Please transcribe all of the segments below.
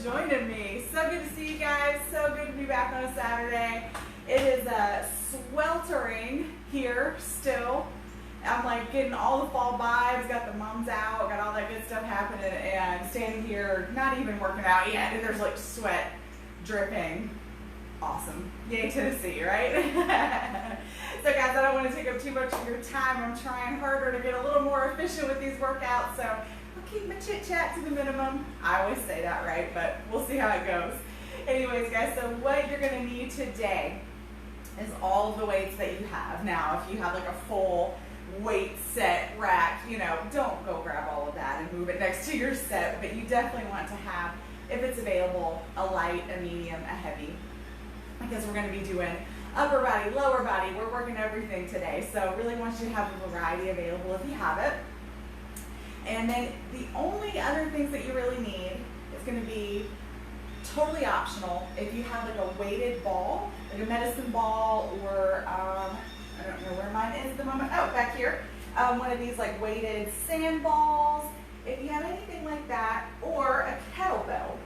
joining me. So good to see you guys. So good to be back on a Saturday. It is sweltering here still. I'm like getting all the fall vibes, got the mums out, got all that good stuff happening, and standing here not even working out yet, and there's like sweat dripping. Awesome. Yay, Tennessee, right? So guys, I don't want to take up too much of your time. I'm trying harder to get a little more efficient with these workouts, so I'll keep my chit chat to the minimum. I always say that, right? But we'll see how it goes. Anyways, guys, so what you're going to need today is all of the weights that you have. Now, if you have like a full weight set rack, you know, don't go grab all of that and move it next to your set, but you definitely want to have, if it's available, a light, a medium, a heavy, because we're going to be doing upper body, lower body. We're working everything today, so really want you to have a variety available if you have it. And then the only other things that you really need is going to be totally optional. If you have like a weighted ball, like a medicine ball, or I don't know where mine is at the moment. Oh, back here. One of these like weighted sand balls. If you have anything like that, or a kettlebell,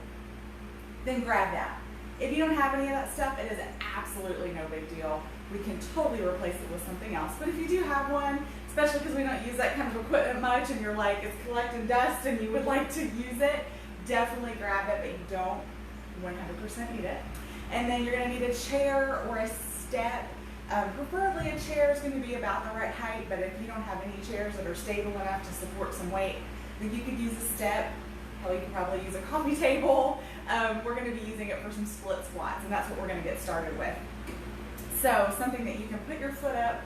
then grab that. If you don't have any of that stuff, it is absolutely no big deal. We can totally replace it with something else. But if you do have one, especially because we don't use that kind of equipment much, and you're like, it's collecting dust and you would like to use it, definitely grab it, but you don't 100% need it. And then you're going to need a chair or a step. Preferably a chair is going to be about the right height, but if you don't have any chairs that are stable enough to support some weight, then you could use a step. Hell, you could probably use a coffee table. We're going to be using it for some split squats, and that's what we're going to get started with. So something that you can put your foot up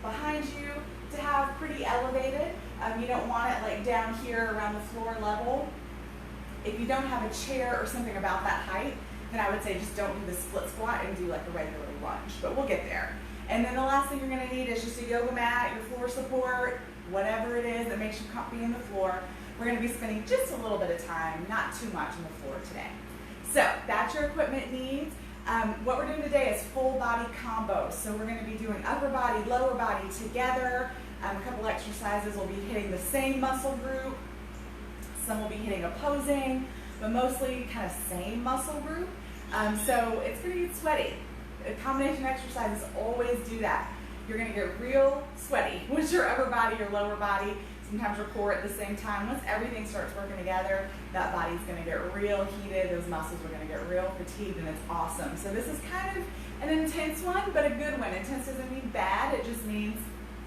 behind you to have pretty elevated. You don't want it like down here around the floor level. If you don't have a chair or something about that height, then I would say just don't do the split squat and do like a regular lunge, but we'll get there. And then the last thing you're going to need is just a yoga mat, your floor support, whatever it is that makes you comfy in the floor. We're going to be spending just a little bit of time, not too much on the floor today. So that's your equipment needs. What we're doing today is full body combos. So we're going to be doing upper body, lower body together. A couple exercises will be hitting the same muscle group. Some will be hitting opposing, but mostly kind of same muscle group. So it's going to get sweaty. Combination exercises always do that. You're going to get real sweaty with your upper body or lower body. Sometimes your core at the same time. Once everything starts working together, that body's going to get real heated. Those muscles are going to get real fatigued, and it's awesome. So this is kind of an intense one, but a good one. Intense doesn't mean bad. It just means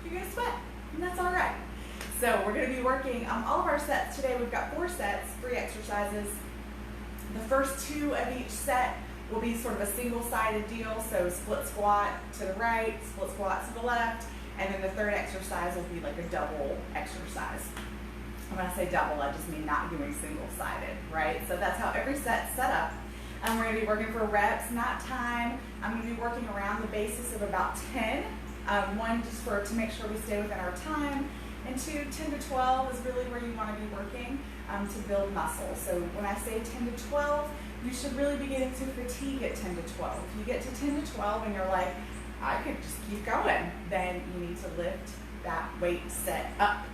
you're going to sweat, and that's all right. So we're going to be working all of our sets today. We've got 4 sets, 3 exercises. The first 2 of each set will be sort of a single-sided deal, so split squat to the right, split squat to the left, and then the third exercise will be like a double exercise. When I say double, I just mean not doing single-sided, right? So that's how every set's set up. We're going to be working for reps, not time. I'm going to be working around the basis of about 10. 1, just to make sure we stay within our time, and 2, 10 to 12 is really where you want to be working to build muscle. So when I say 10 to 12, you should really be getting to fatigue at 10 to 12. If you get to 10 to 12 and you're like, I could just keep going, then you need to lift that weight set up.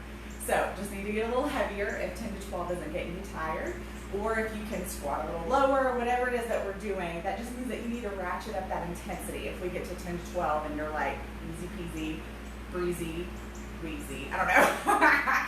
So just need to get a little heavier if 10 to 12 isn't getting you tired, or if you can squat a little lower, or whatever it is that we're doing. That just means that you need to ratchet up that intensity. If we get to 10 to 12 and you're like easy peasy, breezy, wheezy, I don't know.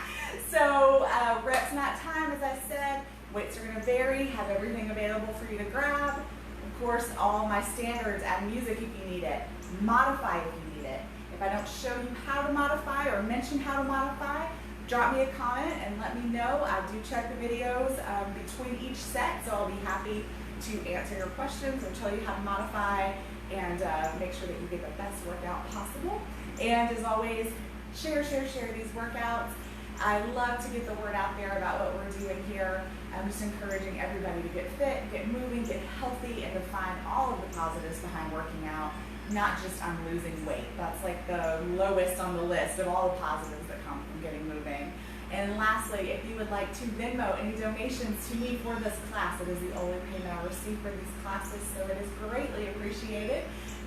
So reps, not time, as I said. Weights are going to vary, have everything available for you to grab. Of course, all my standards, add music if you need it, modify if you need it. If I don't show you how to modify or mention how to modify, drop me a comment and let me know. I do check the videos between each set, so I'll be happy to answer your questions or tell you how to modify and make sure that you get the best workout possible. And as always, share these workouts. I love to get the word out there about what we're doing here. I'm just encouraging everybody to get fit, get moving, get healthy, and to find all of the positives behind working out, not just on losing weight. That's like the lowest on the list of all the positives that come from getting moving. And lastly, if you would like to Venmo any donations to me for this class, it is the only payment I receive for these classes, so it is greatly appreciated.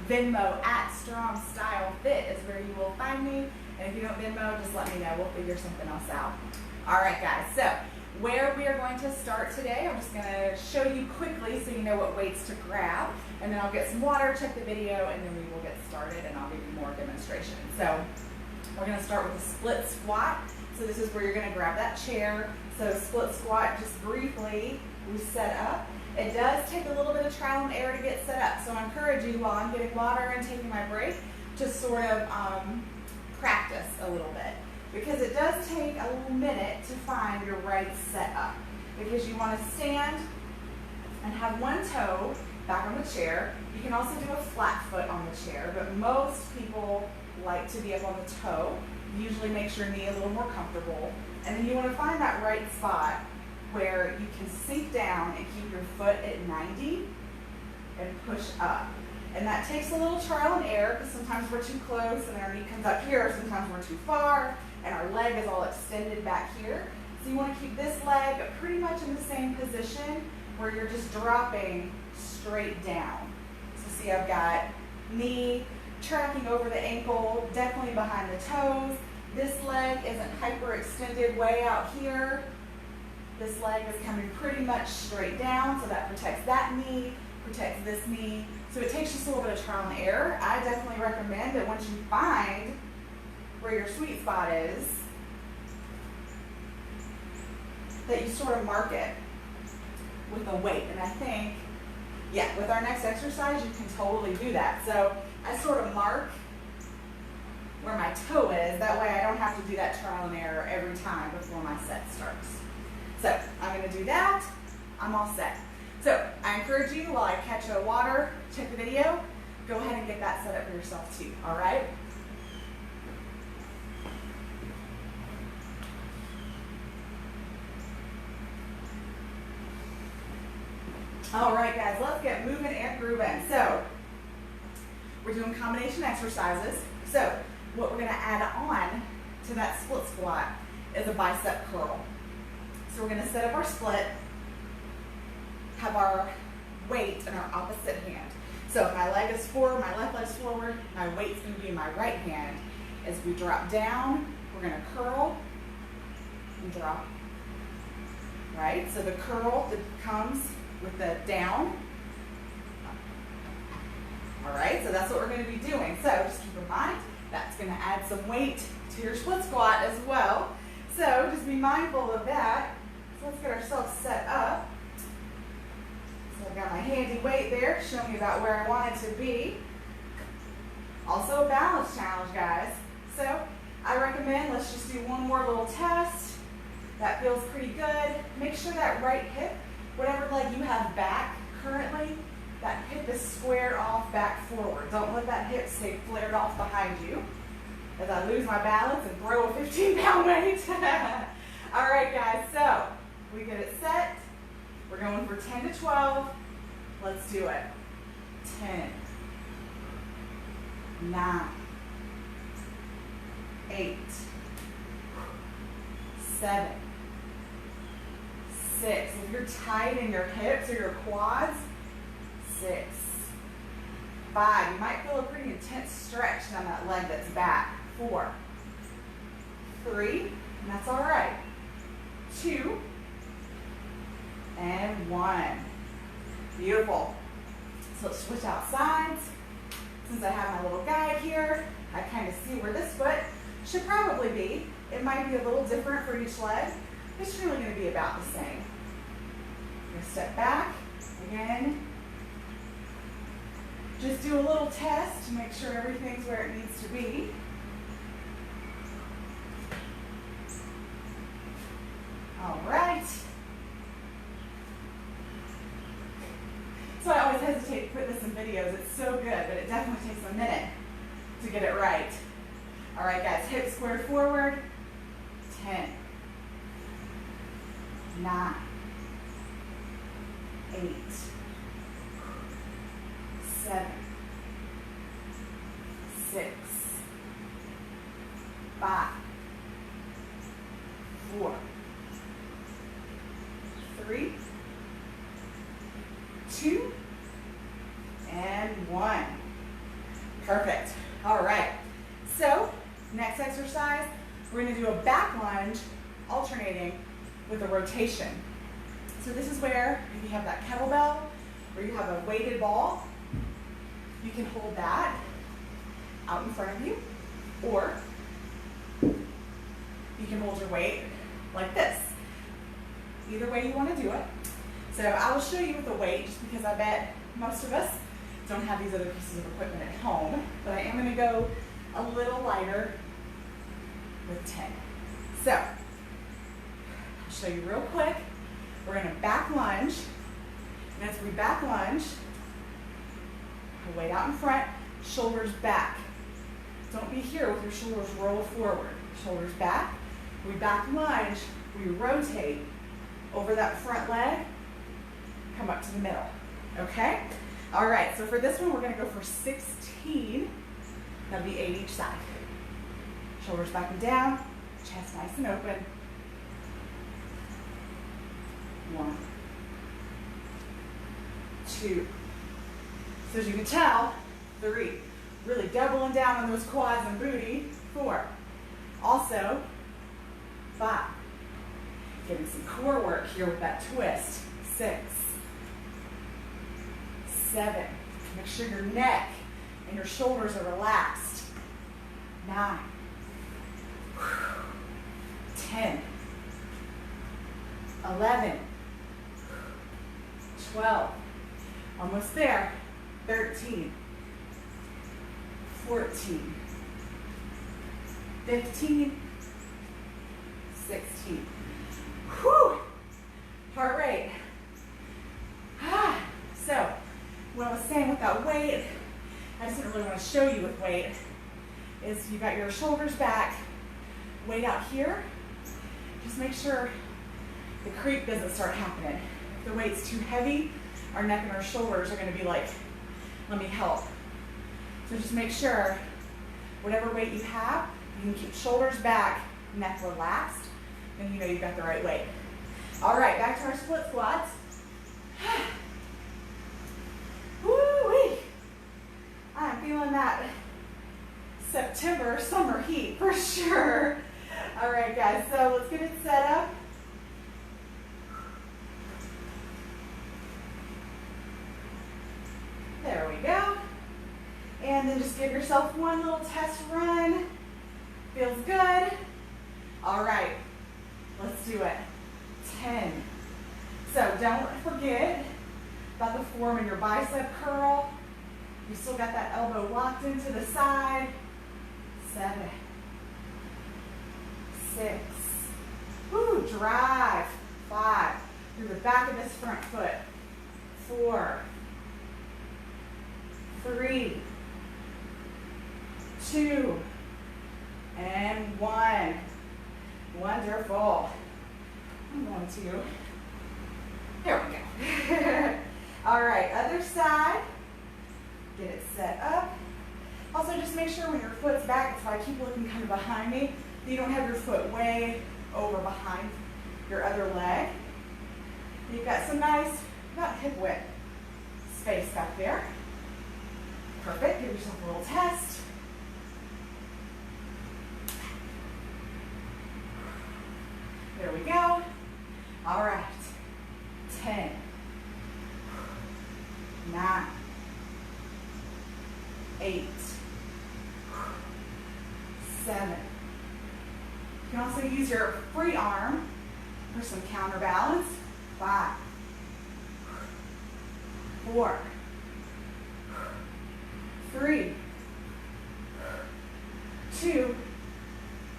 Venmo at Strong Style Fit is where you will find me. And if you don't Venmo, just let me know. We'll figure something else out. All right, guys. So Where we are going to start today, I'm just going to show you quickly so you know what weights to grab, and then I'll get some water, check the video, and then we will get started and I'll give you more demonstration. So we're going to start with a split squat. So this is where you're going to grab that chair. So split squat, just briefly, we set up. It does take a little bit of trial and error to get set up, so I encourage you while I'm getting water and taking my break to sort of practice a little bit, because it does take a little minute to find your right setup, because you want to stand and have one toe back on the chair. You can also do a flat foot on the chair, but most people like to be up on the toe. Usually makes your knee a little more comfortable, and then you want to find that right spot where you can sink down and keep your foot at 90 and push up. And that takes a little trial and error, because sometimes we're too close and our knee comes up here, sometimes we're too far and our leg is all extended back here. So you want to keep this leg pretty much in the same position where you're just dropping straight down. So see, I've got knee tracking over the ankle, definitely behind the toes. This leg isn't hyperextended way out here. This leg is coming pretty much straight down, so that protects that knee, protects this knee. So it takes just a little bit of trial and error. I definitely recommend that once you find where your sweet spot is, that you sort of mark it with a weight. And I think, yeah, with our next exercise, you can totally do that. So I sort of mark where my toe is. That way I don't have to do that trial and error every time before my set starts. So I'm going to do that. I'm all set. So I encourage you, while I catch a water, check the video, go ahead and get that set up for yourself too, all right? All right, guys, let's get moving and grooving. So we're doing combination exercises. So what we're going to add on to that split squat is a bicep curl. So we're going to set up our split, have our weight in our opposite hand. So if my leg is forward, my left leg's forward, my weight's going to be in my right hand. As we drop down, we're going to curl and drop. Right? So the curl that comes with the down. All right, so that's what we're going to be doing. So just keep in mind, that's going to add some weight to your split squat as well. So just be mindful of that. So let's get ourselves set up. So I've got my handy weight there, showing me about where I want it to be. Also a balance challenge, guys. So I recommend, let's just do one more little test. That feels pretty good. Make sure that right hip, whatever leg you have back currently, that hip is squared off back forward. Don't let that hip stay flared off behind you as I lose my balance and throw a 15-pound weight. All right, guys, so we get it set. We're going for 10 to 12. Let's do it. 10, 9, 8, 7, 6. If you're tight in your hips or your quads, 6, 5. You might feel a pretty intense stretch down that leg that's back. 4, 3, and that's all right. 2, and 1. Beautiful. So let's switch out sides. Since I have my little guide here, I kind of see where this foot should probably be. It might be a little different for each leg. It's really going to be about the same. I'm going to step back again. Just do a little test to make sure everything's where it needs to be. All right. So I always hesitate to put this in videos. It's so good, but it definitely takes a minute to get it right. All right, guys, hips squared forward. 10, 9, 8, 7, 6, 5, 4, 3, 2, and 1. Perfect. All right. So next exercise, we're going to do a back lunge alternating with a rotation. So this is where if you have that kettlebell or you have a weighted ball, you can hold that out in front of you, or you can hold your weight like this. Either way you want to do it. So I will show you with the weight just because I bet most of us don't have these other pieces of equipment at home, but I am going to go a little lighter with 10. So I'll show you real quick. We're going to back lunge, and as we back lunge, weight out in front, shoulders back. Don't be here with your shoulders rolled forward. Shoulders back. We back lunge, we rotate over that front leg, come up to the middle. Okay? All right, so for this one, we're going to go for 16. That'll be 8 each side. Shoulders back and down, chest nice and open. 1, 2. So as you can tell, 3. Really doubling down on those quads and booty. 4. Also, 5. Getting some core work here with that twist. 6. 7. Make sure your neck and your shoulders are relaxed. 9. 10. 11. 12. Almost there. 13. 14. 15. 16. Whew! Heart rate. So, what I was saying with that weight, I just didn't really want to show you with weight, is you got your shoulders back, weight out here. Just make sure the creep doesn't start happening. If the weight's too heavy, our neck and our shoulders are going to be like, let me help. So just make sure, whatever weight you have, you can keep shoulders back, neck relaxed, then you know you've got the right weight. All right, back to our split squats. Woo-wee! I'm feeling that September summer heat for sure. All right, guys, so let's get it set up. There we go. And then just give yourself one little test run. Feels good. All right, let's do it. 10. So don't forget about the form in your bicep curl. You still got that elbow locked into the side. 7. 6. Woo, drive. 5. Through the back of this front foot. 4. 3. 2. And 1. Wonderful. I'm going to, there we go. All right, other side. Get it set up. Also, just make sure when your foot's back, that's why I keep looking kind of behind me, you don't have your foot way over behind your other leg. You've got some nice, about hip width space back there. Perfect. Give yourself a little test. There we go. All right. 10. 9. 8. 7. You can also use your free arm for some counterbalance. 5. 4. 3. 2.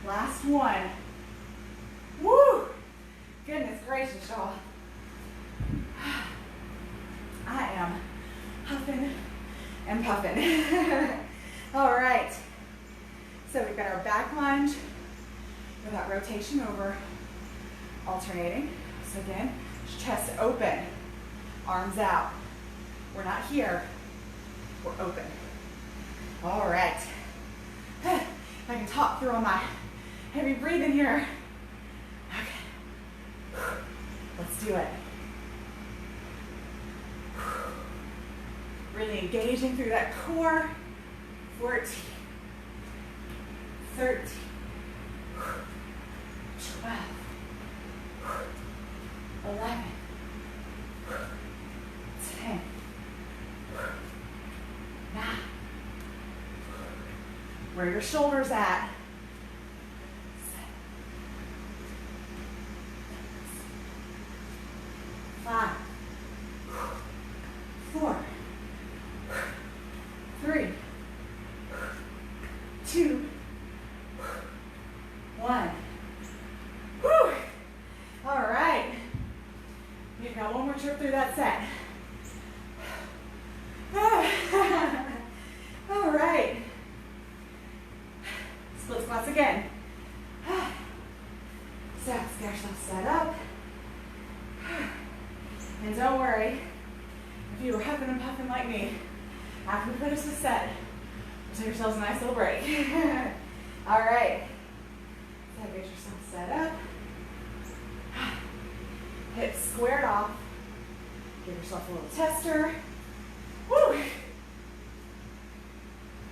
Last one. Woo! Goodness gracious, y'all. I am huffing and puffing. All right. So we've got our back lunge with that rotation over, alternating. So again, chest open, arms out. We're not here, we're open. All right. I can talk through all my heavy breathing here. Okay. Let's do it. Really engaging through that core. 14, 13, 12, Where are your shoulders at? 5, 4, 3, 2, 1. Whew. All right. You've got one more trip through that set. All right. Split squats again. So, get yourself set up. And don't worry, if you were huffing and puffing like me, after we finish this set, we'll take yourselves a nice little break. All right. So get yourself set up. Hips squared off. Give yourself a little tester. Woo!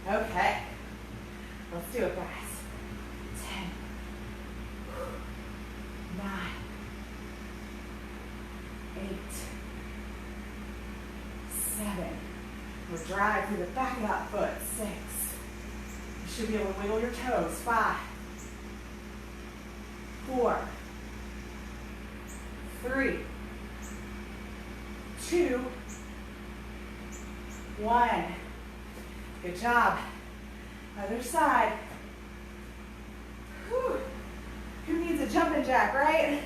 Okay. Let's do it, guys. 10, 9, 8, 7. We'll drive through the back of that foot. 6. You should be able to wiggle your toes. 5, 4, 3, 2, 1. Good job. Other side. Whew. Who needs a jumping jack, right?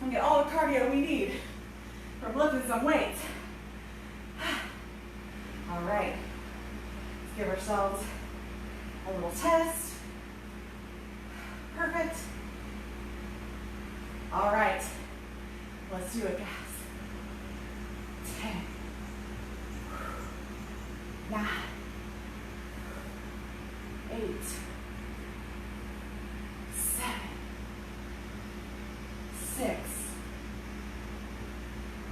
And get all the cardio we need from lifting some weights. All right. Let's give ourselves a little test. Perfect. All right. Let's do it, guys. 10, 9, 8, 7, 6,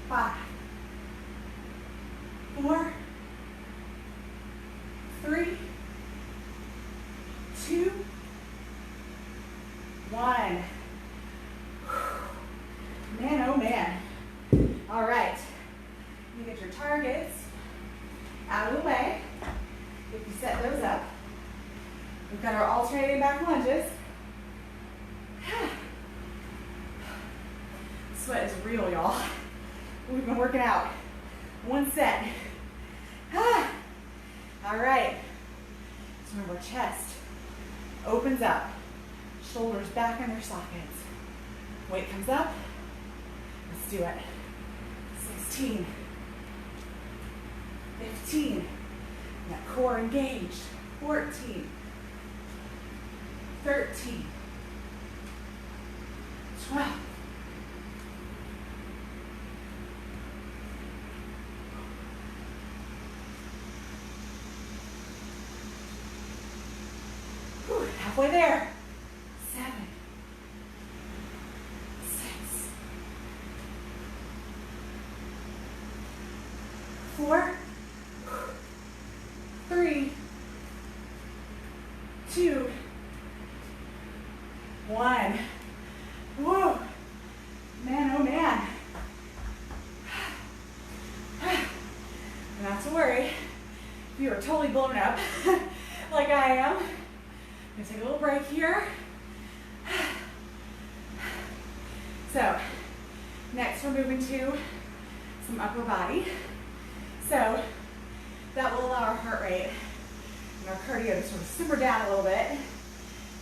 5, 4, 3, 2, 1. Man, oh man. All right. You get your targets out of the way. If you set those up. We've got our alternating back lunges. Sweat is real, y'all. We've been working out. One set. All right. So remember, chest opens up. Shoulders back in their sockets. Weight comes up. Let's do it. 16. 15. That core engaged. 14. 13. 12. 'Whew, halfway there. 7. 6. 4. 3. 2. 1. Whoa. Man, oh man. Not to worry. If you are totally blown up like I am, I'm going to take a little break here. So, next we're moving to some upper body. So, that will allow our heart rate and our cardio to sort of simmer down a little bit.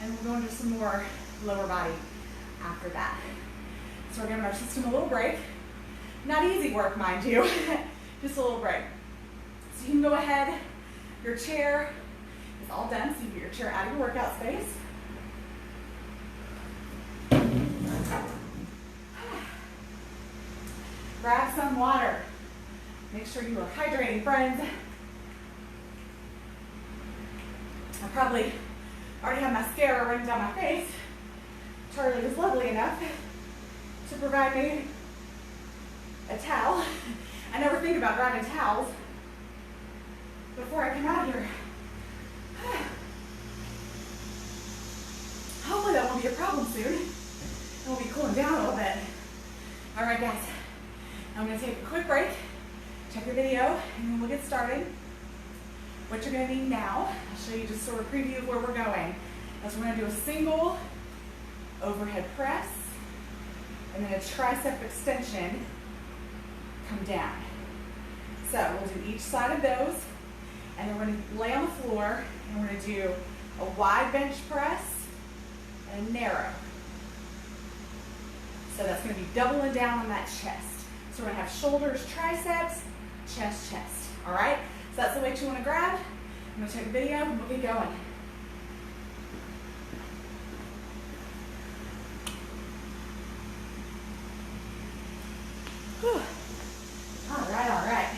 And we'll go into some more lower body after that. So we're giving our system a little break. Not easy work, mind you, just a little break. So you can go ahead, your chair is all done, so you get your chair out of your workout space. Grab some water. Make sure you are hydrating, friends. I probably already have mascara running down my face. Charlie was lovely enough to provide me a towel. I never think about grabbing towels before I come out here. Hopefully that won't be a problem soon. And we'll be cooling down a little bit. All right, guys. I'm going to take a quick break, check your video, and then we'll get started. What you're gonna need now, I'll show you just sort of preview of where we're going, is we're gonna do a single overhead press, and then a tricep extension, come down. So we'll do each side of those, and then we're gonna lay on the floor, and we're gonna do a wide bench press and a narrow. So that's gonna be doubling down on that chest. So we're gonna have shoulders, triceps, chest, chest, all right? So that's the weight you wanna grab. I'm gonna take a video and we'll get going. Whew. All right.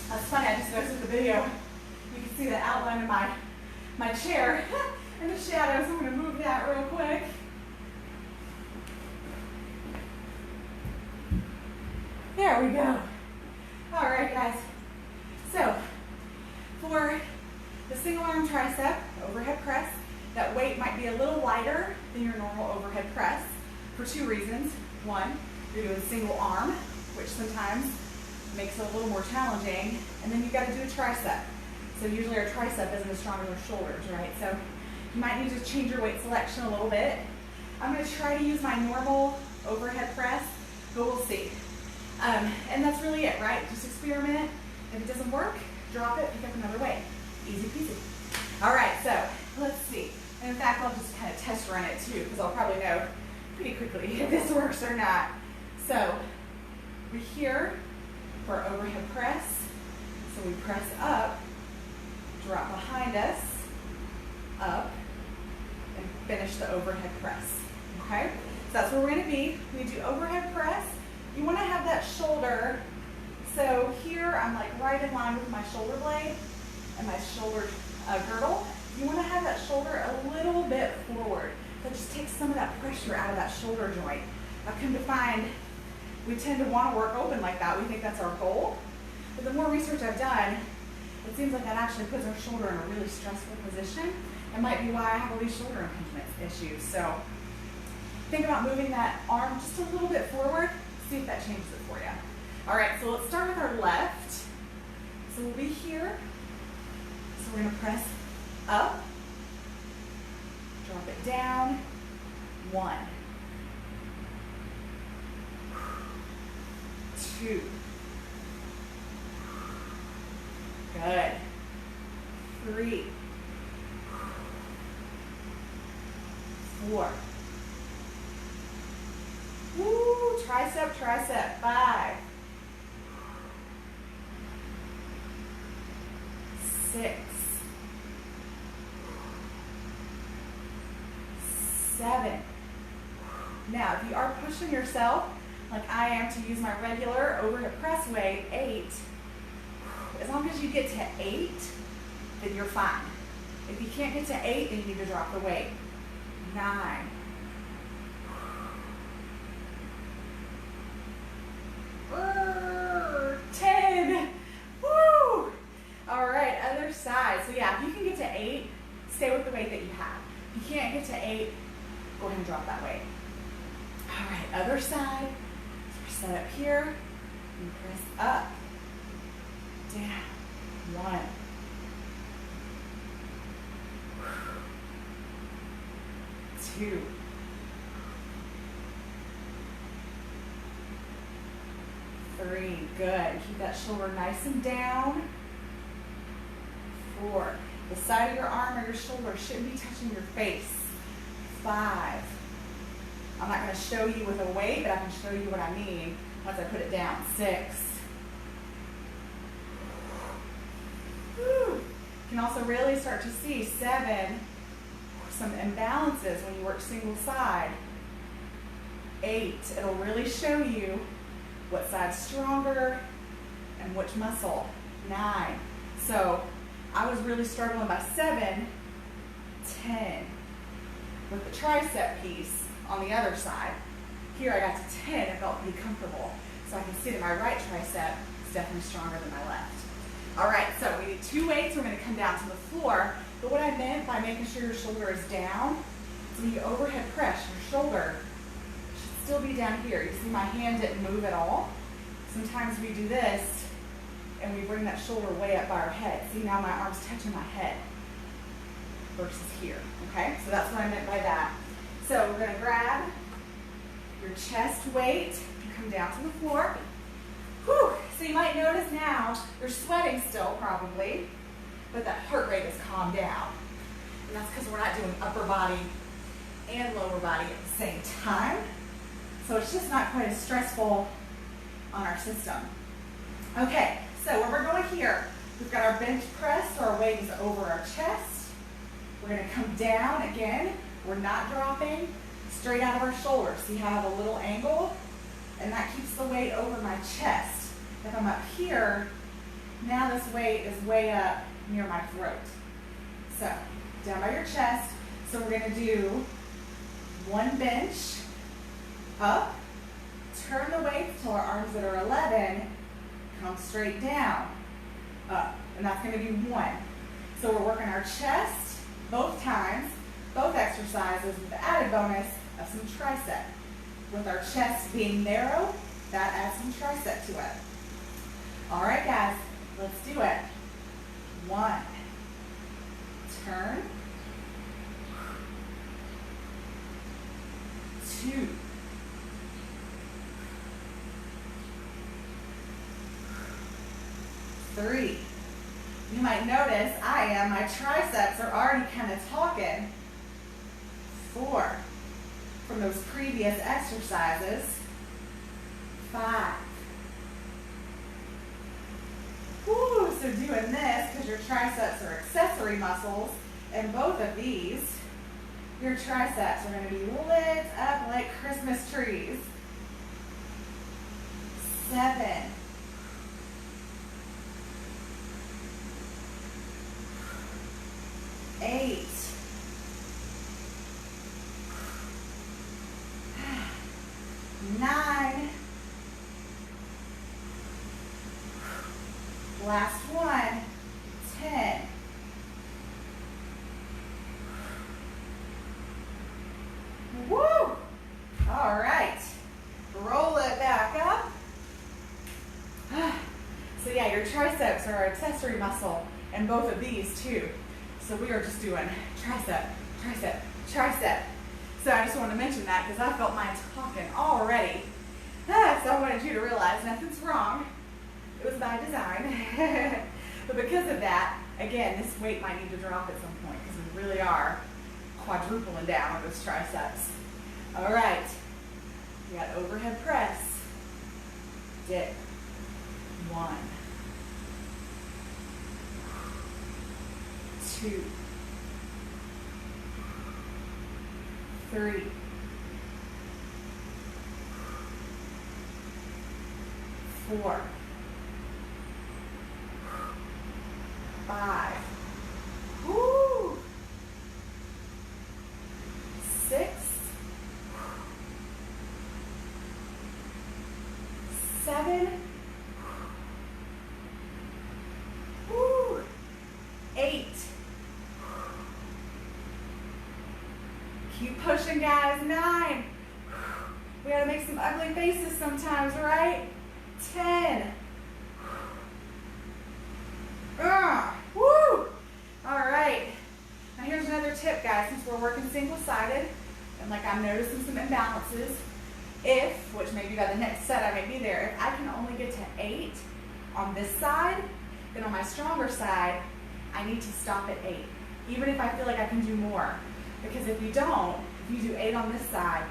That's funny, I just noticed in the video, you can see the outline of my chair in the shadows. I'm gonna move that real quick. There we go. All right, guys. So, for the single arm tricep overhead press, that weight might be a little lighter than your normal overhead press for two reasons. One, you're doing single arm, which sometimes makes it a little more challenging, and then you've got to do a tricep. So usually our tricep isn't as strong as our shoulders, right? So you might need to change your weight selection a little bit. I'm going to try to use my normal overhead press, but we'll see. And that's really it, right? Just experiment. If it doesn't work, drop it, pick up another weight. Easy peasy. All right, so let's see. And in fact, I'll just kind of test run it too, because I'll probably know pretty quickly if this works or not. So we're here for our overhead press. So we press up, drop behind us, up, and finish the overhead press. Okay? So that's where we're going to be. We do overhead press. You want to have that shoulder. So here I'm like right in line with my shoulder blade and my shoulder girdle. You want to have that shoulder a little bit forward. That just takes some of that pressure out of that shoulder joint. I've come to find we tend to want to work open like that. We think that's our goal. But the more research I've done, it seems like that actually puts our shoulder in a really stressful position. It might be why I have all these shoulder impingement issues. So think about moving that arm just a little bit forward. See if that changes it for you. All right, so let's start with our left. So we'll be here. So we're going to press up, drop it down, 1, 2, good, 3, 4, woo, tricep, 5, 6, 7. Now, if you are pushing yourself, like I am, to use my regular overhead press weight, 8. As long as you get to 8, then you're fine. If you can't get to 8, then you need to drop the weight. 9. 10. Woo! All right, other side. So yeah, if you can get to 8, stay with the weight that you have. If you can't get to 8, go ahead and drop that weight. All right, other side. So we're set up here. And press up, down, 1. 2. 3, good. Keep that shoulder nice and down. 4. The side of your arm or your shoulder shouldn't be touching your face. 5. I'm not going to show you with a weight, but I can show you what I mean once I put it down. 6. Whew. You can also really start to see 7, some imbalances when you work single side. 8, it'll really show you what side's stronger and which muscle. 9. So I was really struggling by 7, 10. With the tricep piece on the other side. Here I got to 10, I felt pretty comfortable. So I can see that my right tricep is definitely stronger than my left. All right, so we need 2 weights. We're going to come down to the floor. But what I meant by making sure your shoulder is down, so when you overhead press, your shoulder still be down here. You see my hand didn't move at all. Sometimes we do this and we bring that shoulder way up by our head. See, now my arm's touching my head versus here, okay? So that's what I meant by that. So we're gonna grab your chest weight and come down to the floor. Whew. So you might notice now you're sweating still probably, but that heart rate has calmed down. And that's because we're not doing upper body and lower body at the same time. So it's just not quite as stressful on our system. Okay, so where we're going here, we've got our bench press, so our weight is over our chest. We're gonna come down again. We're not dropping straight out of our shoulders. See how I have a little angle? And that keeps the weight over my chest. If I'm up here, now this weight is way up near my throat. So, down by your chest. So we're gonna do one bench, up, turn the weight till our arms that are 11, come straight down, up. And that's gonna be one. So we're working our chest both times, both exercises with the added bonus of some tricep. With our chest being narrow, that adds some tricep to it. All right, guys, let's do it. One, turn, two, three. You might notice my triceps are already kind of talking. 4, from those previous exercises. 5. Woo, so doing this, because your triceps are accessory muscles, and both of these, your triceps are going to be lit up like Christmas trees. 7. 8. 9. Last one. 10. Woo! All right. Roll it back up. So yeah, your triceps are an accessory muscle, and both of these too. So we are just doing tricep, tricep, tricep. So I just want to mention that because I felt mine talking already. So I wanted you to realize nothing's wrong. It was by design. But because of that, again, this weight might need to drop at some point because we really are quadrupling down on those triceps. All right. We got overhead press. Dip. 1. 2. 3. 4. 5. Woo! 6. 7. Woo! 8. Keep pushing, guys. 9. We gotta make some ugly faces sometimes, right? 10. Woo! All right. Now here's another tip, guys. Since we're working single-sided, and like I'm noticing some imbalances, which maybe by the next set I may be there, if I can only get to 8 on this side, then on my stronger side, I need to stop at 8, even if I feel like I can do more. Because if you don't, if you do 8 on this side,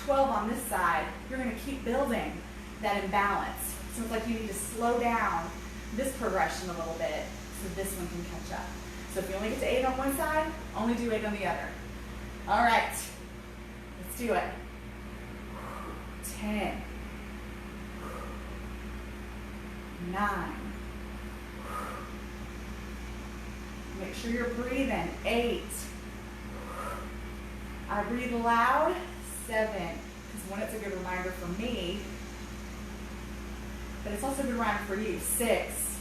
12 on this side, you're going to keep building that imbalance. So it's like you need to slow down this progression a little bit so this one can catch up. So if you only get to 8 on one side, only do 8 on the other. All right, let's do it. 10, 9. Make sure you're breathing. 8. I breathe loud. 7, because one, it's a good reminder for me, but it's also a good reminder for you. 6.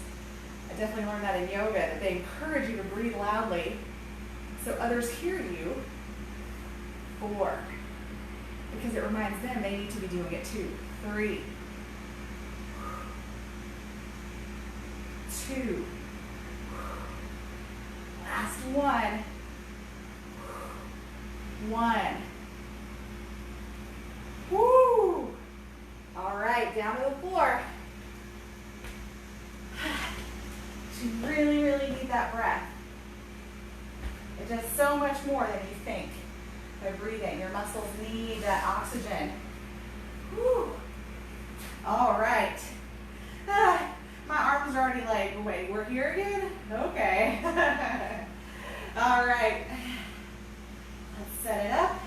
I definitely learned that in yoga, that they encourage you to breathe loudly so others hear you. 4, because it reminds them they need to be doing it too. 3, 2. Last one. 1. Woo! All right, down to the floor. You really, really need that breath. It does so much more than you think by breathing. Your muscles need that oxygen. Woo! All right. My arms are already like, wait, we're here again? Okay. All right. Let's set it up.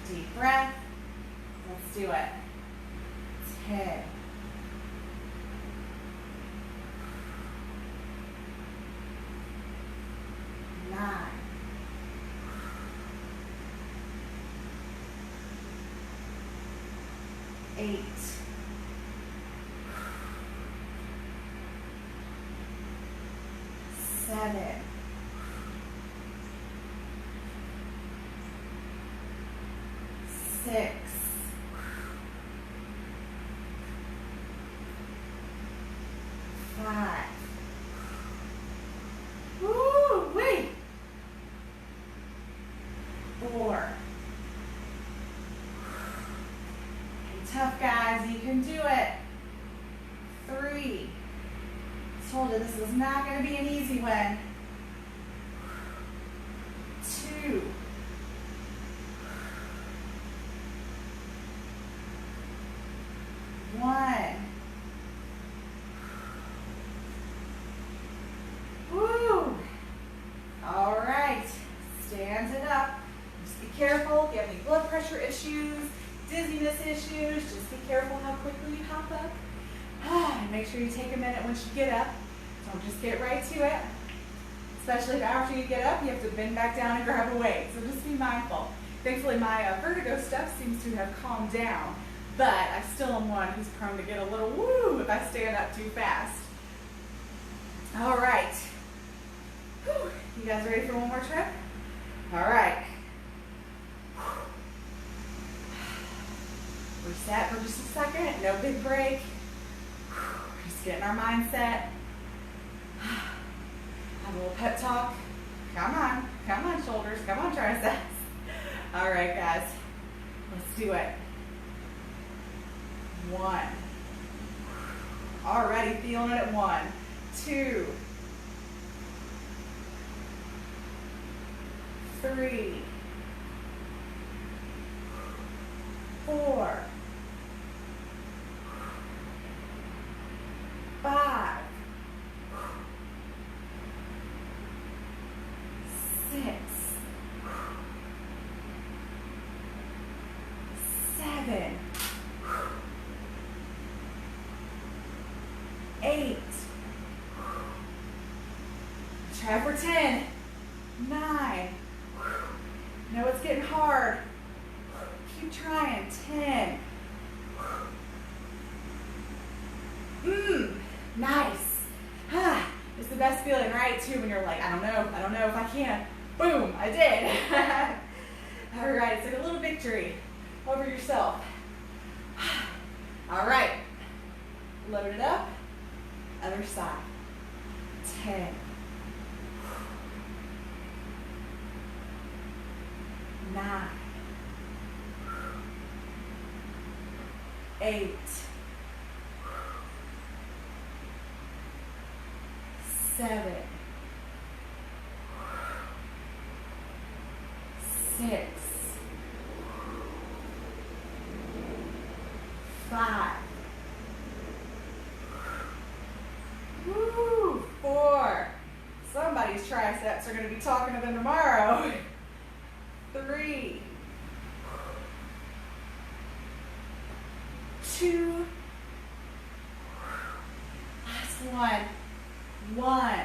Deep breath. Let's do it. 10. 9. 8. 7. 6. 5. Woo, wait. 4. Be tough, guys. You can do it. 3. I told you this was not going to be an easy one. 2. 1. Woo! All right. Stand it up. Just be careful. If you have any blood pressure issues, dizziness issues, just be careful how quickly you hop up. And make sure you take a minute once you get up. Don't just get right to it. Especially if after you get up, you have to bend back down and grab a weight. So just be mindful. Thankfully, my vertigo stuff seems to have calmed down, but I still am one who's prone to get a little woo if I stand up too fast. All right. Whew. You guys ready for one more trip? All right. Reset for just a second. No big break. Just getting our mindset. Have a little pep talk. Come on, shoulders. Come on, triceps. All right, guys. Let's do it. 1. Already feeling it at 1. 2. 3. 4. 5. 6. 7. 8. Try for 10. 9. Know it's getting hard. Keep trying. 10. Nice. It's the best feeling, right? Too, when you're like, I don't know if I can. Boom, I did. All right, it's like a little victory over yourself. All right, load it up. Other side. 10. 9. 8. 7. 6. 5. Woo! 4. Somebody's triceps are going to be talking to them tomorrow. 3. 2. Last one. 1.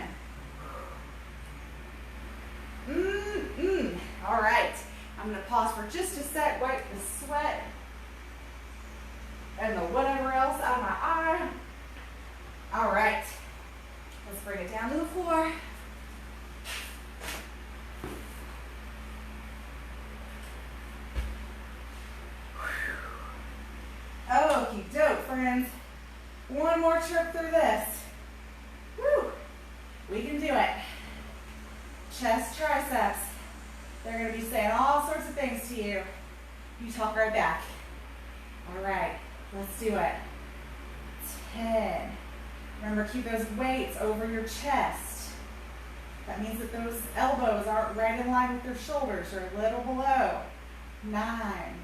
All right. I'm going to pause for just a sec, wipe the sweat and the whatever else out of my eye. All right. Let's bring it down to the floor. Okie doke, friends. One more trip through this. Woo! We can do it. Chest, triceps. They're going to be saying all sorts of things to you. You talk right back. All right, let's do it. 10. Remember, keep those weights over your chest. That means that those elbows aren't right in line with your shoulders. They're a little below. 9.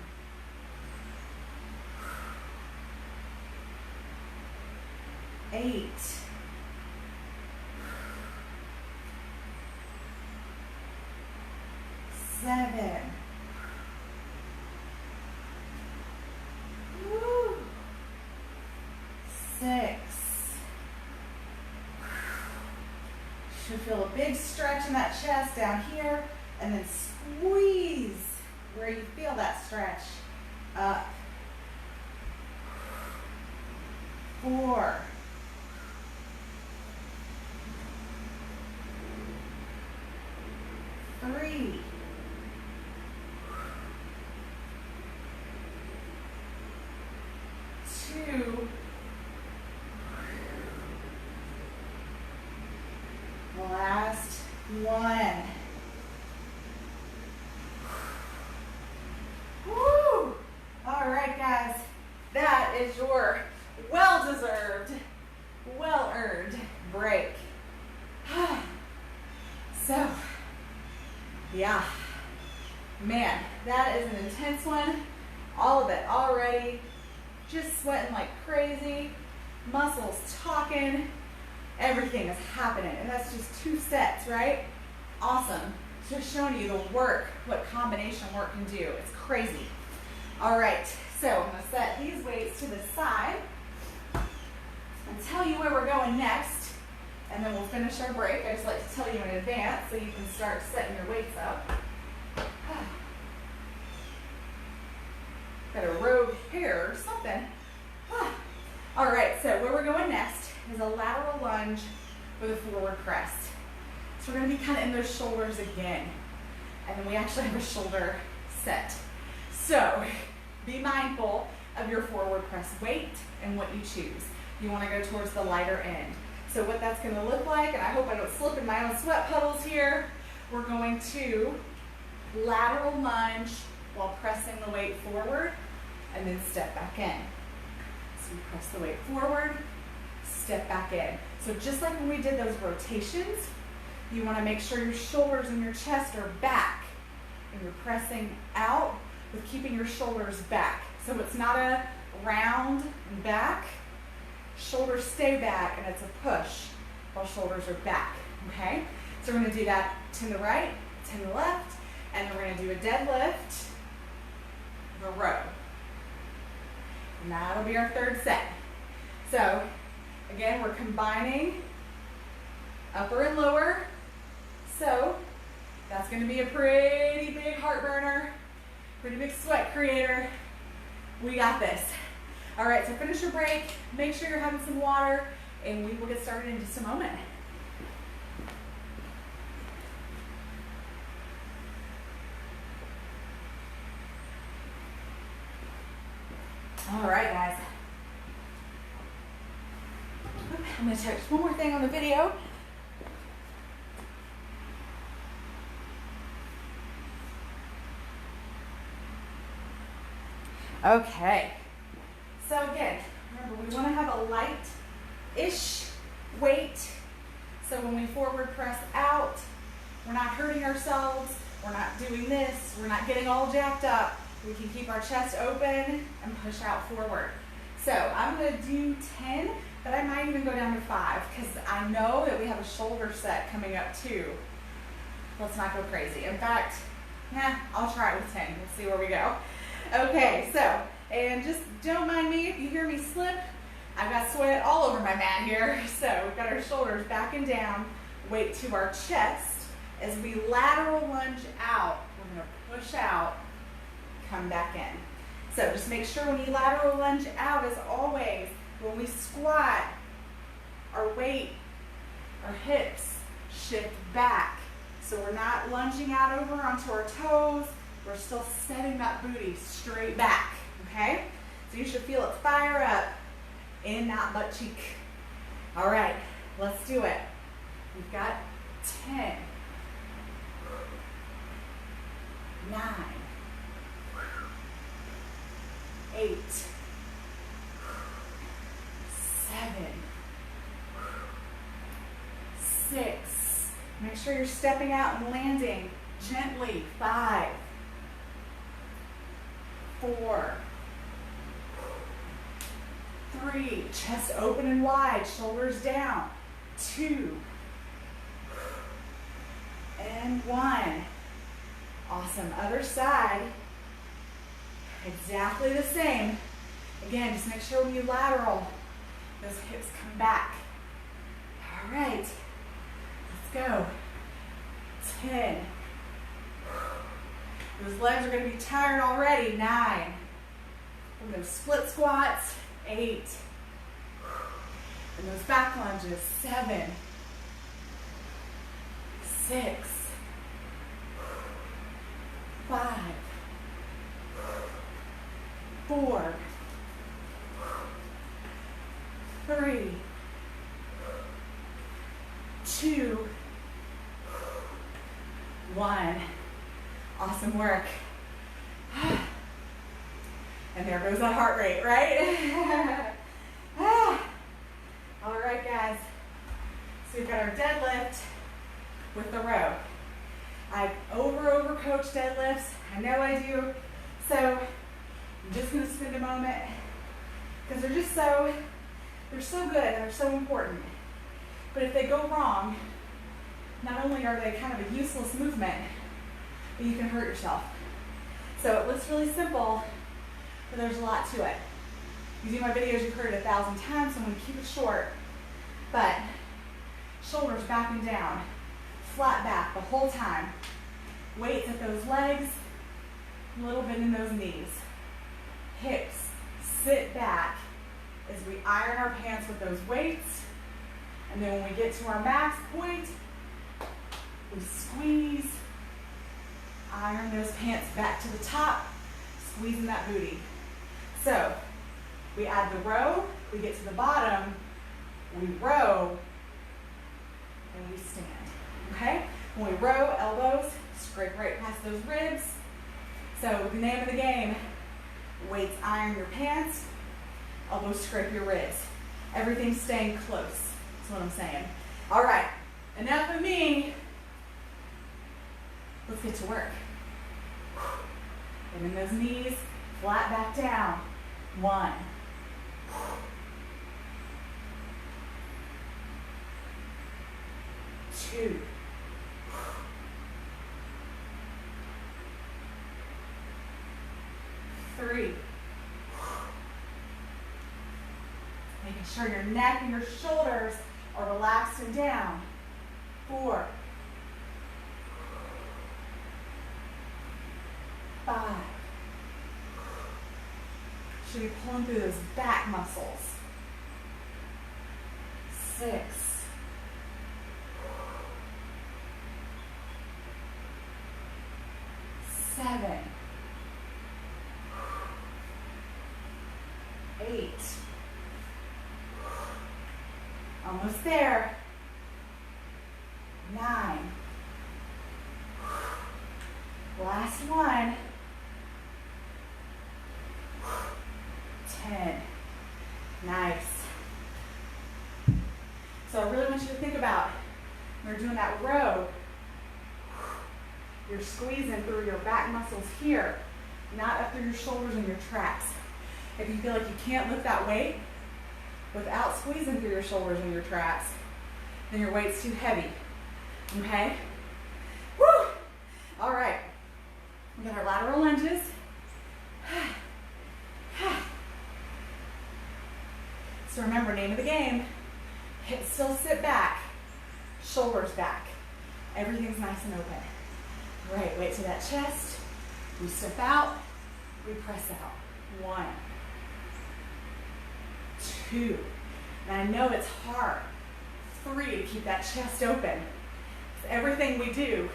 8. 7. Woo. 6. Should feel a big stretch in that chest down here, and then squeeze where you feel that stretch up. 4. 3. 2. Last one. Woo! All right, guys. That is your well-deserved, well-earned break. So, yeah. Man, that is an intense one. All of it already. Just sweating like crazy. Muscles talking. Everything is happening, and that's just 2 sets, right? Awesome. Just showing you the work, what combination work can do. It's crazy. All right, so I'm gonna set these weights to the side and tell you where we're going next, and then we'll finish our break. I just like to tell you in advance so you can start setting your weights up. Got a rogue hair or something. All right, so where we're going next is a lateral lunge with a forward press. So we're gonna be kind of in those shoulders again. And then we actually have a shoulder set. So be mindful of your forward press weight and what you choose. You wanna go towards the lighter end. So what that's gonna look like, and I hope I don't slip in my own sweat puddles here, we're going to lateral lunge while pressing the weight forward and then step back in. So we press the weight forward, step back in. So just like when we did those rotations, you want to make sure your shoulders and your chest are back, and you're pressing out with keeping your shoulders back. So it's not a round and back. Shoulders stay back, and it's a push while shoulders are back, okay? So we're going to do that to the right, to the left, and then we're going to do a deadlift, the row. And that'll be our 3rd set. So again, we're combining upper and lower. So that's going to be a pretty big heart burner, pretty big sweat creator. We got this. All right, so finish your break. Make sure you're having some water, and we will get started in just a moment. All right, guys. I'm going to check one more thing on the video. Okay. So again, remember, we want to have a light-ish weight. So when we forward press out, we're not hurting ourselves. We're not doing this. We're not getting all jacked up. We can keep our chest open and push out forward. So I'm going to do 10, but I might even go down to 5 because I know that we have a shoulder set coming up too. Let's not go crazy. In fact, I'll try it with 10. We'll see where we go. Okay, so, and just don't mind me if you hear me slip. I've got sweat all over my mat here. So we've got our shoulders back and down, weight to our chest. As we lateral lunge out, we're going to push out, come back in. So just make sure when you lateral lunge out, as always, when we squat, our weight, our hips shift back. So we're not lunging out over onto our toes. We're still setting that booty straight back, okay? So you should feel it fire up in that butt cheek. All right, let's do it. We've got 10, 9, 8, 7, 6. Make sure you're stepping out and landing gently. 5, 4, 3. Chest open and wide, shoulders down. 2, and 1. Awesome. Other side. Exactly the same. Again, just make sure when you lateral, those hips come back. All right. Let's go. 10. Those legs are going to be tired already. 9. From those split squats. 8. And those back lunges. 7. 6. 5. 4. 3. 2. 1. Awesome work. And there goes that heart rate, right? All right, guys. So we've got our deadlift with the row. I over coach deadlifts. I know I do. So I'm just going to spend a moment because they're so good and they're so important. But if they go wrong, not only are they kind of a useless movement, but you can hurt yourself. So it looks really simple, but there's a lot to it. You see my videos, you've heard it 1,000 times, so I'm going to keep it short. But shoulders back and down, flat back the whole time. Weights at those legs, a little bit in those knees. Hips sit back as we iron our pants with those weights. And then when we get to our max point, we squeeze, iron those pants back to the top, squeezing that booty. So we add the row, we get to the bottom, we row, and we stand. Okay? When we row, elbows scrape right past those ribs. So the name of the game, weights iron your pants, elbows scrape your ribs. Everything's staying close. That's what I'm saying. All right, enough of me. Let's get to work. Get in those knees, flat back down. 1. 2. 3. Making sure your neck and your shoulders are relaxed and down. 4. 5. Should be pulling through those back muscles. 6. 7. 8. Almost there. 9. Last one. 10. Nice. So I really want you to think about when you're doing that row, you're squeezing through your back muscles here, not up through your shoulders and your traps. If you feel like you can't lift that weight without squeezing through your shoulders and your traps, then your weight's too heavy. Okay? Woo! All right. We got our lateral lunges. So remember, name of the game, hips still sit back, shoulders back. Everything's nice and open. Great, weight to that chest. We step out, we press out. 1, 2, and I know it's hard. 3, to keep that chest open. So everything we do,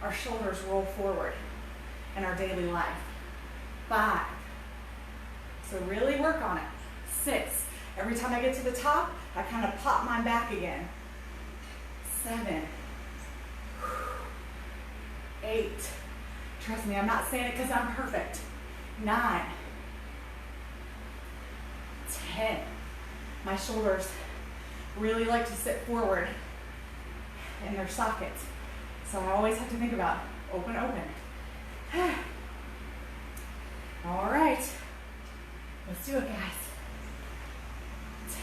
our shoulders roll forward in our daily life. 5, so really work on it. 6, Every time I get to the top, I kind of pop mine back again. 7, 8. Trust me, I'm not saying it because I'm perfect. 9, 10. My shoulders really like to sit forward in their sockets. So I always have to think about open, open. All right, let's do it, guys.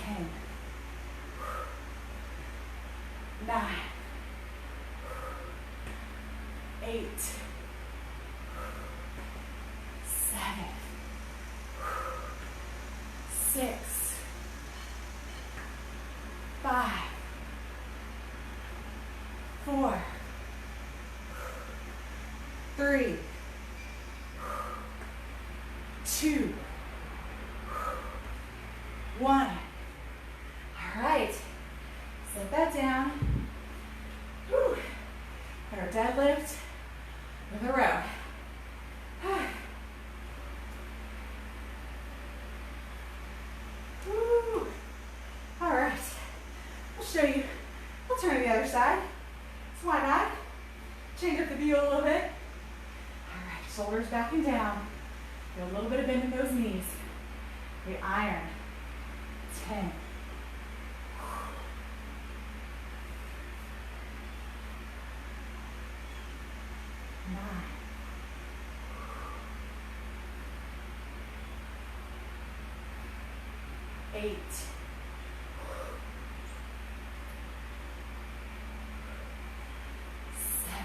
10, 9, 8, 7, 6, 5, 4, 3, 2, 1. All right, set that down. Whew. Put our deadlift with a row. Woo. All right, I'll show you. I'll turn to the other side. So why not? Change up the view a little bit. All right, shoulders back and down. Feel a little bit of bend in those knees. We iron. 10. 9. 8. 7.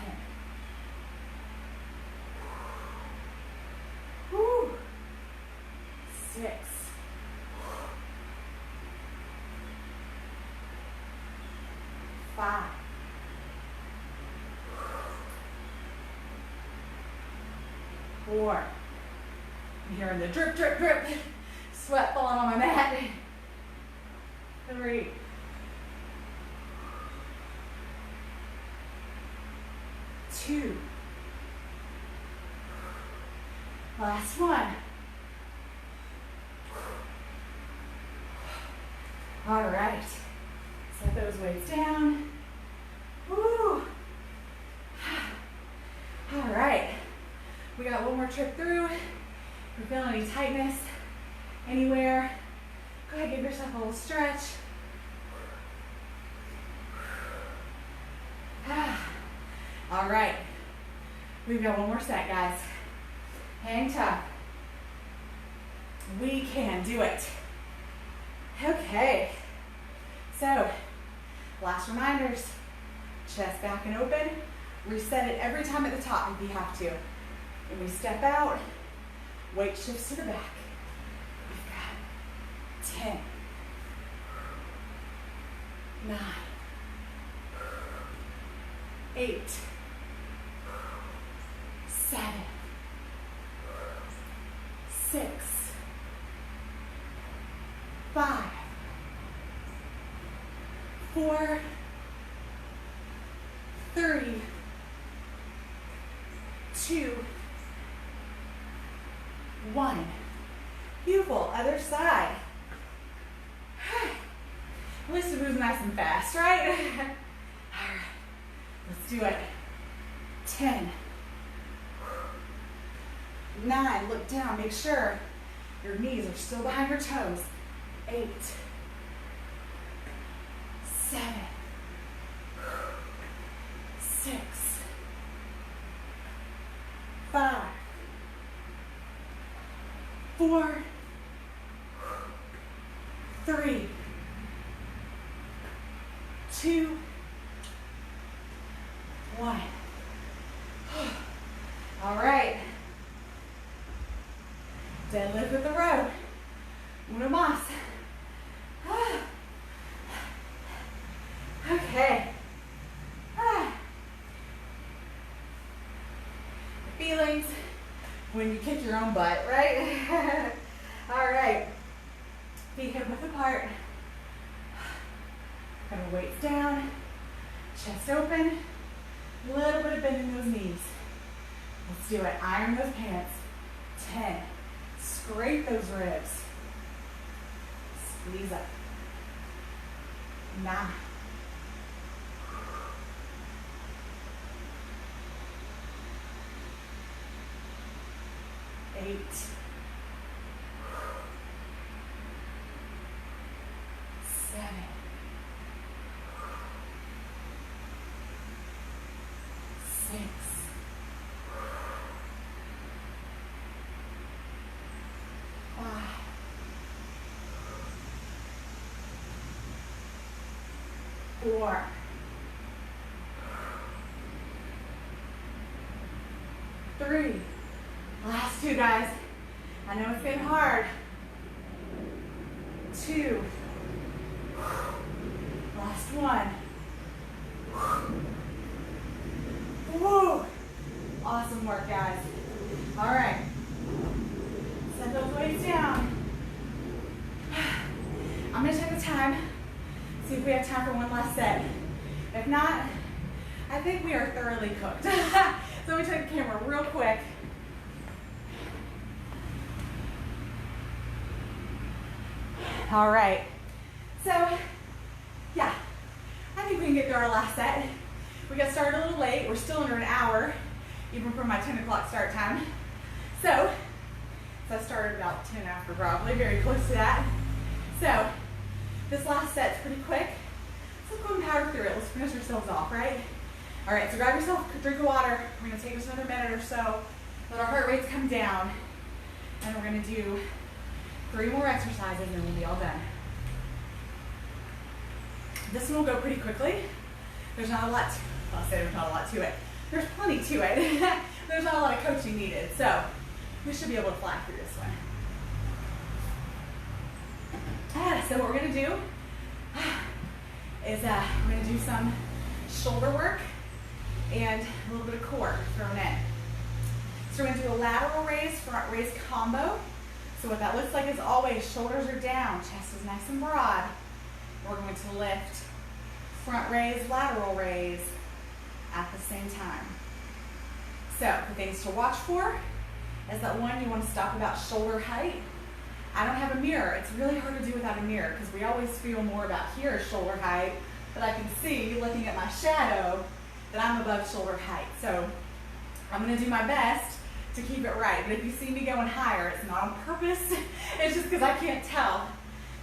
Woo. 6. 5. 4. I'm hearing the drip, drip, drip. Sweat falling on my mat. 3. 2. Last one. All right. Set those weights down. Woo. All right. We got one more trip through. If you're feeling any tightness anywhere, go ahead, give yourself a little stretch. All right. We've got one more set, guys. Hang tough. We can do it. Okay. So, last reminders. Chest back and open. Reset it every time at the top if you have to. When we step out, weight shifts to the back. We've got 10, 9, 8, 7, 6, 5, 4, 3, 2, 1. Beautiful. Other side. At least it moves nice and fast, right? All right. Let's do it. 10. 9. Look down. Make sure your knees are still behind your toes. 8. 7. 6. 5. 4. 3. 2. 1. All right. Deadlift with the row. Uno más. Okay. Feelings when you kick your own butt, right? All right. Feet hip width apart. Kind of weights down. Chest open. A little bit of bend in those knees. Let's do it. Iron those pants. 10. Scrape those ribs. Squeeze up. 9. 8. 7. 6. 5. 4. 3. Last 2, guys. I know it's getting hard. 2. Last 1. Woo! Awesome work, guys. All right. Set those weights down. I'm going to take the time, see if we have time for one last set. If not, I think we are thoroughly cooked. So let me take the camera real quick. All right. So, yeah, I think we can get through our last set. We got started a little late. We're still under an hour, even from my 10 o'clock start time. So I started about 10 after probably, very close to that. So this last set's pretty quick. So let's go and power through it. Let's finish ourselves off, right? All right, so grab yourself a drink of water. We're gonna take us another minute or so. Let our heart rates come down. And we're gonna do 3 more exercises and we'll be all done. This one will go pretty quickly. There's not a lot, I'll say there's not a lot to it. There's plenty to it. There's not a lot of coaching needed. So we should be able to fly through this one. So what we're gonna do is we're gonna do some shoulder work and a little bit of core thrown in. So we're gonna do a lateral raise, front raise combo. So what that looks like is always shoulders are down, chest is nice and broad. We're going to lift, front raise, lateral raise at the same time. So the things to watch for is that one, you want to stop about shoulder height. I don't have a mirror. It's really hard to do without a mirror because we always feel more about here shoulder height, but I can see looking at my shadow that I'm above shoulder height. So I'm going to do my best to keep it right. But if you see me going higher, it's not on purpose. It's just because I can't tell.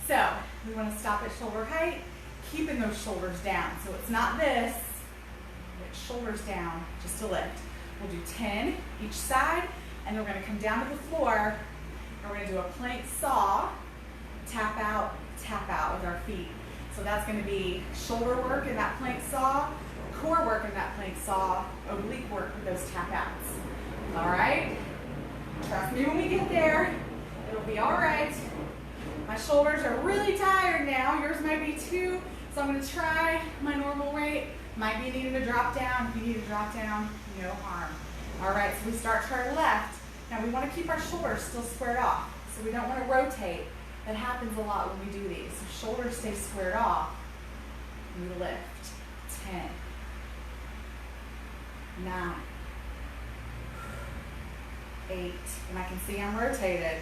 So we want to stop at shoulder height, keeping those shoulders down. So it's not this, it's shoulders down just to lift. We'll do 10 each side, and then we're going to come down to the floor, and we're going to do a plank saw, tap out with our feet. So that's going to be shoulder work in that plank saw, core work in that plank saw, oblique work with those tap outs. All right? Trust me when we get there, it'll be all right. My shoulders are really tired now. Yours might be too. So I'm going to try my normal rate. Might be needing to drop down. If you need to drop down, no harm. All right, so we start to our left. Now we want to keep our shoulders still squared off. So we don't want to rotate. That happens a lot when we do these. So shoulders stay squared off. We lift. 10, 9, 8, and I can see I'm rotated.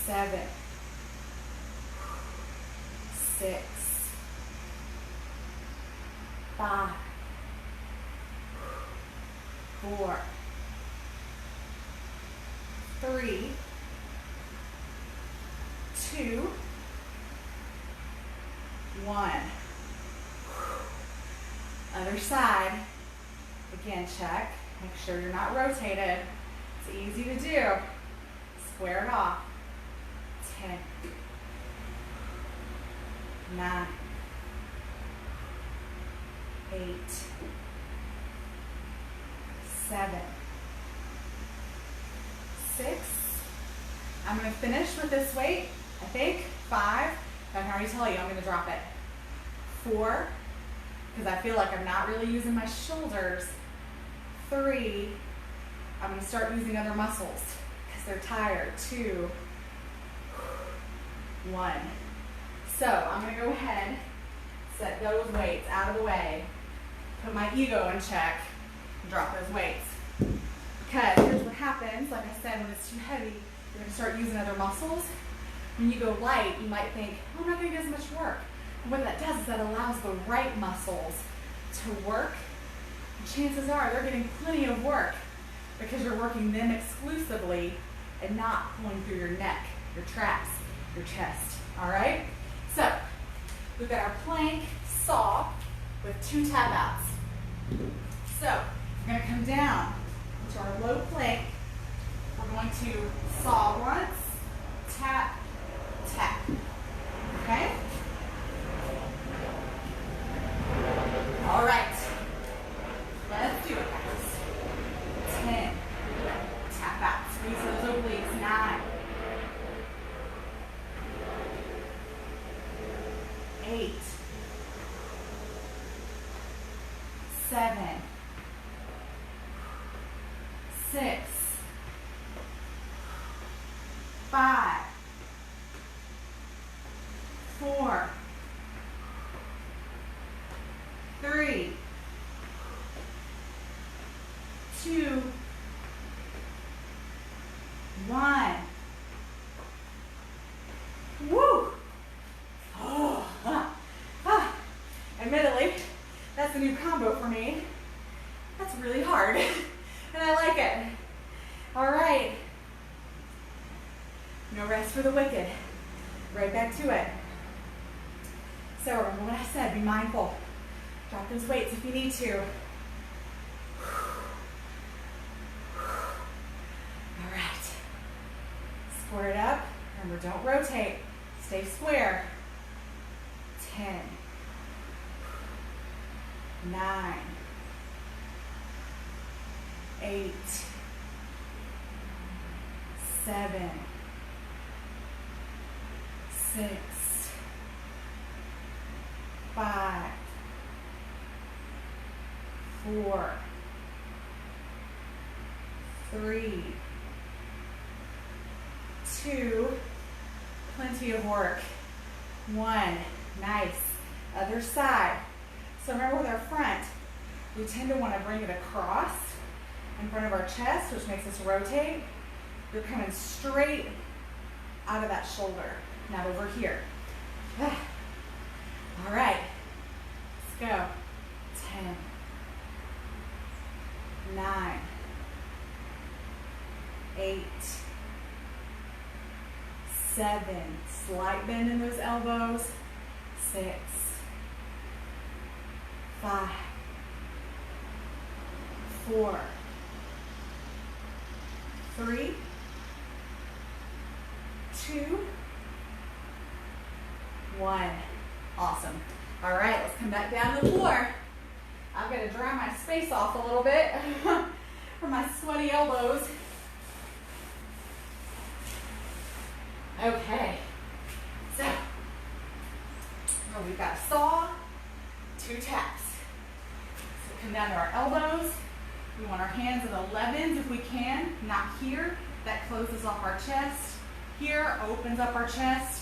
7, 6, 5, 4, 3, 2, 1. Other side. Again, check. Make sure you're not rotated. It's easy to do. Square it off. 10, 9, 8, 7, 6. I'm going to finish with this weight, I think. 5. I can already tell you I'm going to drop it. 4, because I feel like I'm not really using my shoulders. 3, I'm going to start using other muscles because they're tired. 2, 1. So I'm going to go ahead, set those weights out of the way, put my ego in check, and drop those weights. Because here's what happens, like I said, when it's too heavy, you're going to start using other muscles. When you go light, you might think, oh, I'm not gonna get as much work. And what that does is that allows the right muscles to work. And chances are they're getting plenty of work because you're working them exclusively and not pulling through your neck, your traps, your chest, all right? So, we've got our plank saw with 2 tap outs. So, we're gonna come down to our low plank. We're going to saw once, tap, tap, okay? All right, let's do it, guys. 10, tap out, squeeze those obliques, 9, 8, 7, 6, 5, 4, 3, 2, 1. Woo! Admittedly, that's a new combo for me. That's really hard, and I like it. All right. No rest for the wicked. Right back to it. So remember what I said, be mindful. Drop those weights if you need to. All right. Square it up. Remember, don't rotate. Stay square. 10, 9, 8, 7, 6, 5, 4, 3, 2, plenty of work. 1, nice. Other side. So remember with our front, we tend to want to bring it across in front of our chest, which makes us rotate. You're coming straight out of that shoulder. Now over here. All right, let's go. 10, 9, 8, 7, slight bend in those elbows. 6, 5, 4, 3, 2, 1. Awesome. All right, let's come back down to the floor. I've got to dry my space off a little bit from my sweaty elbows. Okay, so we've got a saw, 2 taps. So come down to our elbows. We want our hands at 11s if we can, not here. That closes off our chest. Here opens up our chest.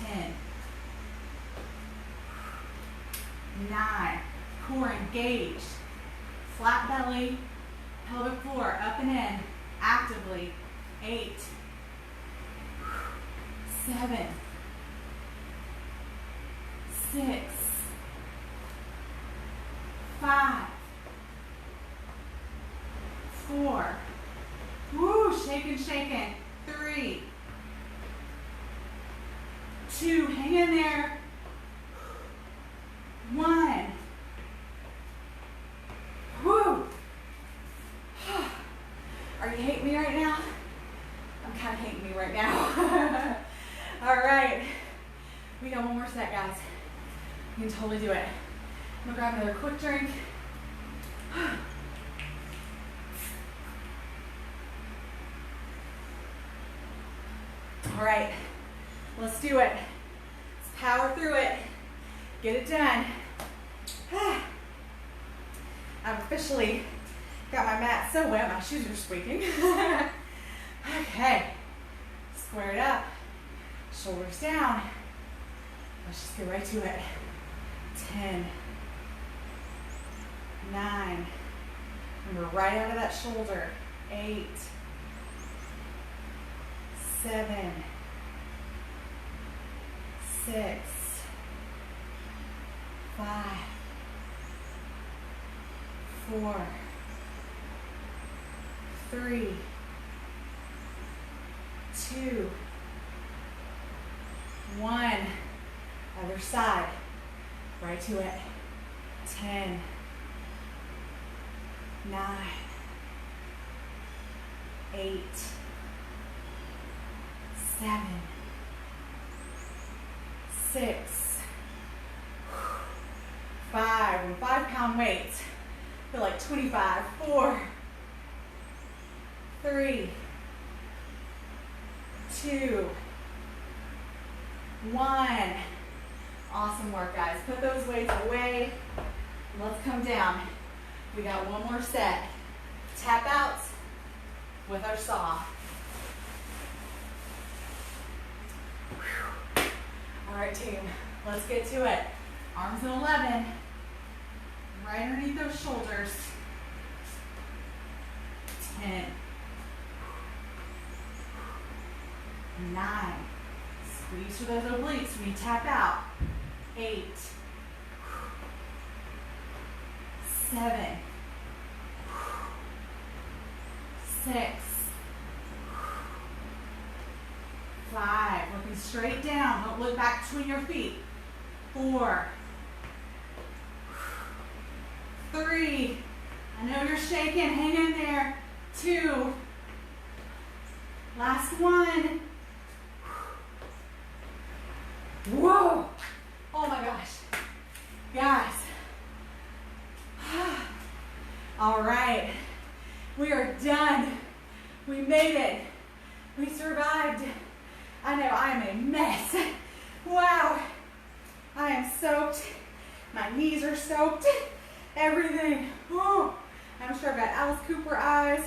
10, 9, core engaged, flat belly, pelvic floor up and in, actively. 8, 7, 6, 5, 4, woo, shaking, shaking. 3, 2, hang in there. 1, woo. Are you hating me right now? I'm kind of hating me right now. All right, we got one more set, guys. You can totally do it. I'm gonna grab another quick drink. All right, let's do it. Let's power through it. Get it done. I've officially got my mat so wet, my shoes are squeaking. Okay, square it up, shoulders down. Let's just get right to it. 10, 9, remember right out of that shoulder. 8, 7, 6, 5, 4, 3, 2, 1. Other side. Right to it. 10, 9, 8, 7, 6, 5. And 5-pound weights. Feel like 25. 4, 3, 2, 1. Awesome work, guys. Put those weights away. Let's come down. We got one more set. Tap out with our saw. All right, team. Let's get to it. Arms in 11. Right underneath those shoulders. 10. 9. Squeeze through those obliques when you tap out. 8. 7. 6. 5. Looking straight down. Don't look back between your feet. 4. 3. I know you're shaking. Hang in there. 2. Last one. Whoa. Oh my gosh. Guys. All right. We are done. We made it. We survived. I know I am a mess. Wow. I am soaked. My knees are soaked. Everything. Oh, I'm sure I've got Alice Cooper eyes.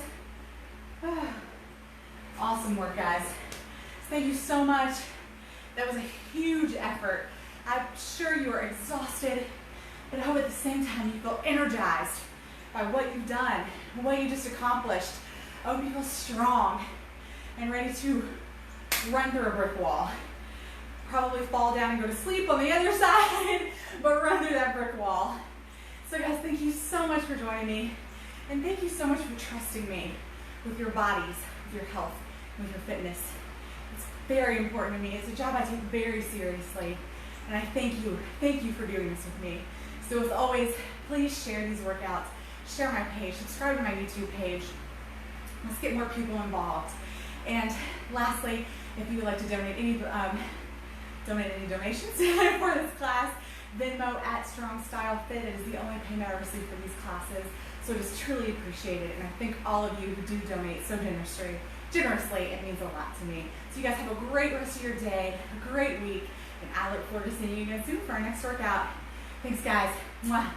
Awesome work, guys. Thank you so much. That was a huge effort. I'm sure you are exhausted, but I hope at the same time you feel energized by what you've done, what you just accomplished. I hope you feel strong and ready to run through a brick wall. Probably fall down and go to sleep on the other side, but run through that brick wall. So guys, thank you so much for joining me, and thank you so much for trusting me with your bodies, with your health, with your fitness. It's very important to me. It's a job I take very seriously, and I thank you for doing this with me. So as always, please share these workouts, share my page, subscribe to my YouTube page. Let's get more people involved. And lastly, if you would like to donate any donations for this class, Venmo at Strong Style Fit. It is the only payment I receive for these classes, so it is truly appreciated. And I thank all of you who do donate so generously. It means a lot to me. So you guys have a great rest of your day, a great week, and I look forward to seeing you again soon for our next workout. Thanks, guys. Mwah.